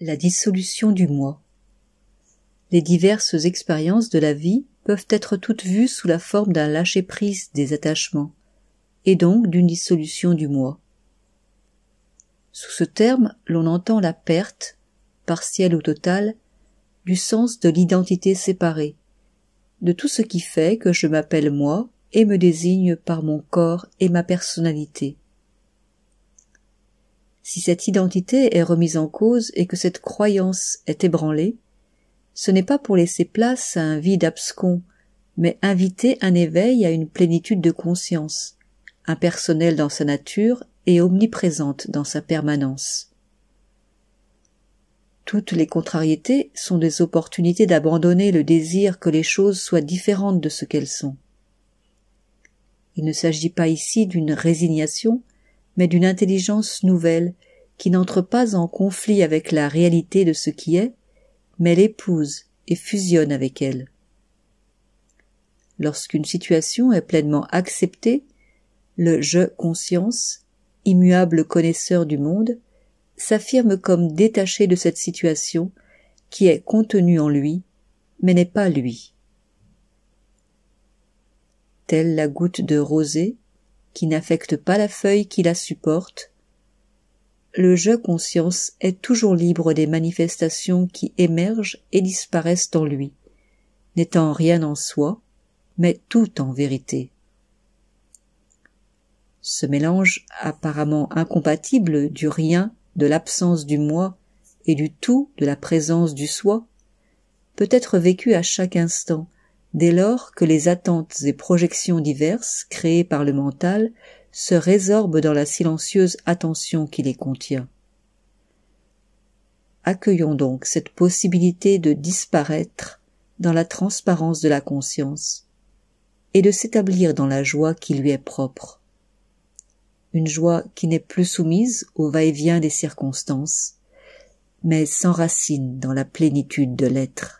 La dissolution du moi. Les diverses expériences de la vie peuvent être toutes vues sous la forme d'un lâcher-prise des attachements, et donc d'une dissolution du moi. Sous ce terme, l'on entend la perte, partielle ou totale, du sens de l'identité séparée, de tout ce qui fait que je m'appelle moi et me désigne par mon corps et ma personnalité. Si cette identité est remise en cause et que cette croyance est ébranlée, ce n'est pas pour laisser place à un vide abscon, mais inviter un éveil à une plénitude de conscience, impersonnelle dans sa nature et omniprésente dans sa permanence. Toutes les contrariétés sont des opportunités d'abandonner le désir que les choses soient différentes de ce qu'elles sont. Il ne s'agit pas ici d'une résignation, mais d'une intelligence nouvelle qui n'entre pas en conflit avec la réalité de ce qui est, mais l'épouse et fusionne avec elle. Lorsqu'une situation est pleinement acceptée, le « je-conscience », immuable connaisseur du monde, s'affirme comme détaché de cette situation qui est contenue en lui, mais n'est pas lui. Telle la goutte de rosée, qui n'affecte pas la feuille qui la supporte, le je-conscience est toujours libre des manifestations qui émergent et disparaissent en lui, n'étant rien en soi, mais tout en vérité. Ce mélange apparemment incompatible du rien, de l'absence du moi et du tout de la présence du soi peut être vécu à chaque instant, dès lors que les attentes et projections diverses créées par le mental se résorbent dans la silencieuse attention qui les contient. Accueillons donc cette possibilité de disparaître dans la transparence de la conscience et de s'établir dans la joie qui lui est propre. Une joie qui n'est plus soumise au va-et-vient des circonstances, mais s'enracine dans la plénitude de l'être.